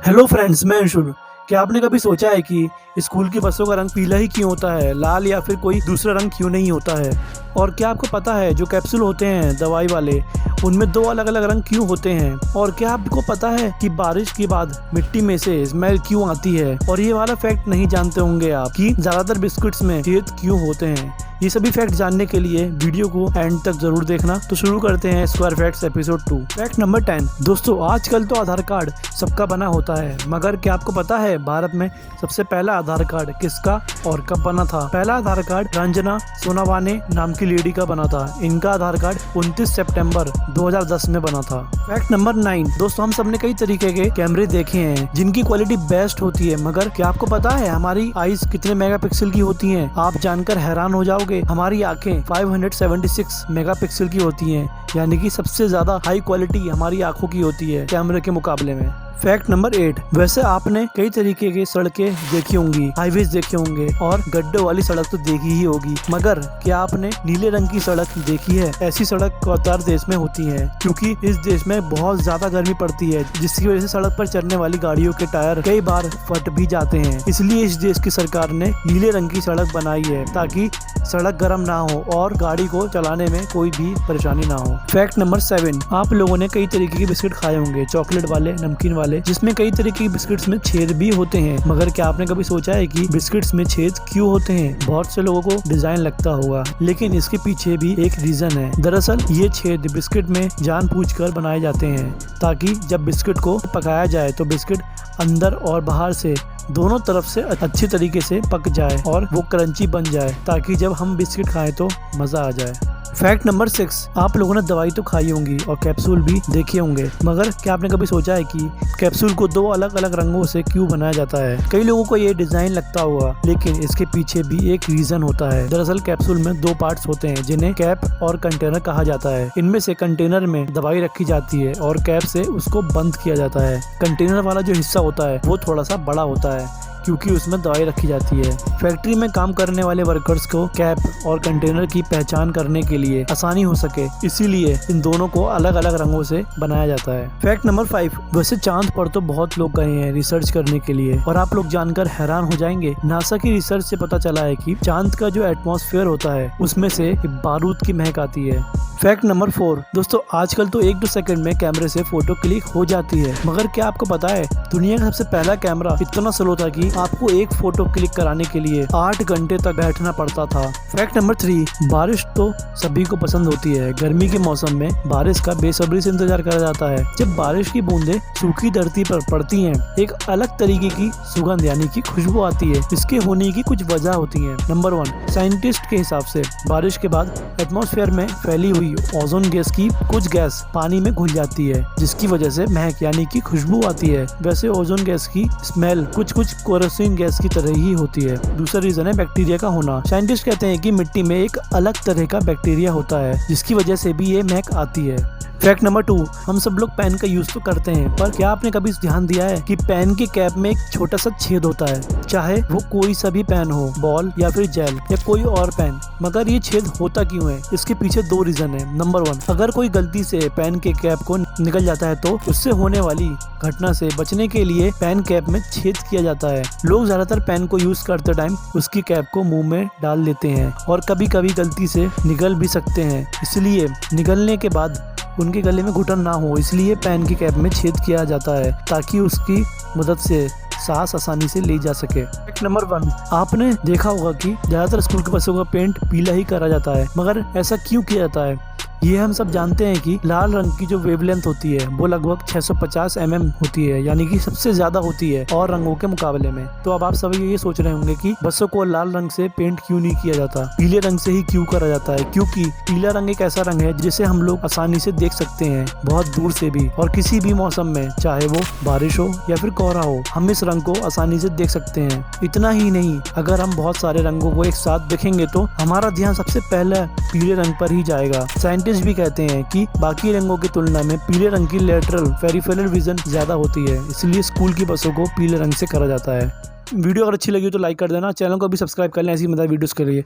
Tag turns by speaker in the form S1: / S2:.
S1: Hello friends, मैं अंशुल। क्या आपने कभी सोचा है कि स्कूल की बसों का रंग पीला ही क्यों होता है, लाल या फिर कोई दूसरा रंग क्यों नहीं होता है? और क्या आपको पता है जो कैप्सूल होते हैं दवाई वाले, उनमें दो अलग अलग रंग क्यों होते हैं? और क्या आपको पता है कि बारिश के बाद मिट्टी में से स्मेल क्यों आती है? और ये वाला फैक्ट नहीं जानते होंगे आप कि ज्यादातर बिस्कुट्स में छेद क्यों होते हैं। ये सभी फैक्ट जानने के लिए वीडियो को एंड तक जरूर देखना। तो शुरू करते हैं square facts episode 2। Fact number 10। दोस्तों, आजकल तो आधार कार्ड सबका बना होता है, मगर क्या आपको पता है भारत में सबसे पहला आधार कार्ड किसका और कब बना था? पहला आधार कार्ड रंजना सोनावाने नाम की लेडी का बना था। इनका आधार कार्ड 29 सितंबर 2010 में बना था। Fact number 9। दोस्तों, हम सबने कई तरीके के कैमरे देखे हैं जिनकी क्वालिटी बेस्ट होती है, मगर क्या आपको पता है हमारी आईज कितने मेगापिक्सल की होती हैं? आप जानकर हैरान हो जाओगे। हमारी आंखें 576 मेगापिक्सल की होती हैं, यानी कि सबसे ज्यादा हाई क्वालिटी हमारी आंखों की होती है कैमरे के मुकाबले में। Fact number 8। वैसे आपने कई तरीके की सड़कें देखी होंगी, हाईवेज देखे होंगे और गड्ढों वाली सड़क तो देखी ही होगी, मगर क्या आपने नीले रंग की सड़क देखी है? ऐसी सड़क कतार देश में होती है, क्योंकि इस देश में बहुत ज्यादा गर्मी पड़ती है, जिसकी वजह से सड़क पर चलने वाली गाड़ियों के टायर कई बार फट भी जाते हैं। इसलिए इस देश की सरकार ने नीले रंग की सड़क बनाई है, ताकि सड़क गर्म ना हो और गाड़ी को चलाने में कोई भी परेशानी ना हो। Fact number 7। आप लोगों ने कई तरीके के बिस्किट खाए होंगे, चॉकलेट वाले, नमकीन वाले, जिसमें कई तरह के बिस्किट्स में छेद भी होते हैं, मगर क्या आपने कभी सोचा है कि बिस्किट्स में छेद क्यों होते हैं? बहुत से लोगों को डिजाइन लगता होगा, लेकिन इसके पीछे भी एक रीजन है। दरअसल ये छेद बिस्किट में जानबूझकर बनाए जाते हैं, ताकि जब बिस्किट को पकाया जाए तो बिस्किट अंदर और बाहर से दोनों तरफ से अच्छी तरीके से पक जाए और वो क्रंची बन जाए, ताकि जब हम बिस्किट खाएं तो मजा आ जाए। Fact number 6। आप लोगों ने दवाई तो खाई होंगी और कैप्सूल भी देखे होंगे, मगर क्या आपने कभी सोचा है कि कैप्सूल को दो अलग अलग रंगों से क्यों बनाया जाता है? कई लोगों को ये डिजाइन लगता होगा, लेकिन इसके पीछे भी एक रीजन होता है। दरअसल कैप्सूल में दो पार्ट्स होते हैं, जिन्हें कैप और कंटेनर कहा जाता है। इनमें से कंटेनर में दवाई रखी जाती है और कैप से उसको बंद किया जाता है। कंटेनर वाला जो हिस्सा होता है वो थोड़ा सा बड़ा होता है, क्योंकि उसमें दवाई रखी जाती है। फैक्ट्री में काम करने वाले वर्कर्स को कैप और कंटेनर की पहचान करने के लिए आसानी हो सके, इसीलिए इन दोनों को अलग अलग रंगों से बनाया जाता है। Fact number 5। वैसे चांद पर तो बहुत लोग गए हैं रिसर्च करने के लिए, और आप लोग जानकर हैरान हो जाएंगे। नासा की रिसर्च से पता चला है कि चांद का जो एटमॉस्फेयर होता है उसमें से बारूद की महक आती है। Fact number 4। दोस्तों, आजकल तो 1-2 सेकंड में कैमरे से फोटो क्लिक हो जाती है, मगर क्या आपको पता है दुनिया का सबसे पहला कैमरा इतना स्लो था कि आपको एक फोटो क्लिक कराने के लिए 8 घंटे तक बैठना पड़ता था। Fact number 3। बारिश तो सभी को पसंद होती है। गर्मी के मौसम में बारिश का बेसब्री से इंतजार करा जाता है। जब बारिश की बूंदें सूखी धरती पर पड़ती हैं, एक अलग तरीके की सुगंध यानी कि खुशबू आती है। इसके होने की कुछ वजह होती है। नंबर 1, साइंटिस्ट के हिसाब से बारिश के बाद एटमॉस्फेयर में फैली हुई ओजोन गैस की कुछ गैस पानी में घुल जाती है, जिसकी वजह से महक यानी कि खुशबू आती है। वैसे ओजोन गैस की स्मेल कुछ केरोसिन गैस की तरह ही होती है। दूसरा रीजन है बैक्टीरिया का होना। साइंटिस्ट कहते हैं कि मिट्टी में एक अलग तरह का बैक्टीरिया होता है, जिसकी वजह से भी ये महक आती है। Fact number 2। हम सब लोग पेन का यूज तो करते हैं, पर क्या आपने कभी ध्यान दिया है कि पेन के कैप में एक छोटा सा छेद होता है, चाहे वो कोई सा भी पेन हो, बॉल या फिर जेल या कोई और पेन, मगर ये छेद होता क्यों है? इसके पीछे 2 रीजन है। नंबर 1, अगर कोई गलती से पेन के कैप को निकल जाता है तो उससे होने वाली घटना से बचने के लिए पेन कैप में छेद किया जाता है। लोग ज्यादातर पेन को यूज करते टाइम उसकी कैप को मुंह में डाल देते हैं और कभी कभी गलती से निगल भी सकते हैं, इसलिए निगलने के बाद उनके गले में घुटन ना हो, इसलिए पेन की कैप में छेद किया जाता है, ताकि उसकी मदद से सांस आसानी से ली जा सके। Fact number 1। आपने देखा होगा कि ज्यादातर स्कूल के बसों का पेंट पीला ही करा जाता है, मगर ऐसा क्यों किया जाता है? ये हम सब जानते हैं कि लाल रंग की जो वेवलेंथ होती है वो लगभग 650 mm होती है, यानी कि सबसे ज्यादा होती है और रंगों के मुकाबले में। तो अब आप सभी ये सोच रहे होंगे कि बसों को लाल रंग से पेंट क्यों नहीं किया जाता, पीले रंग से ही क्यों करा जाता है? क्योंकि पीला रंग एक ऐसा रंग है जिसे हम लोग आसानी से देख सकते हैं, बहुत दूर से भी, और किसी भी मौसम में, चाहे वो बारिश हो या फिर कोहरा हो, हम इस रंग को आसानी से देख सकते हैं। इतना ही नहीं, अगर हम बहुत सारे रंगों को एक साथ देखेंगे तो हमारा ध्यान सबसे पहले पीले रंग पर ही जाएगा। साइंटिस्ट भी कहते हैं कि बाकी रंगों की तुलना में पीले रंग की लेटरल पेरिफेरल विजन ज्यादा होती है, इसलिए स्कूल की बसों को पीले रंग से करा जाता है। वीडियो अगर अच्छी लगी हो तो लाइक कर देना, चैनल को भी सब्सक्राइब कर लें ऐसी मजेदार वीडियोस के लिए।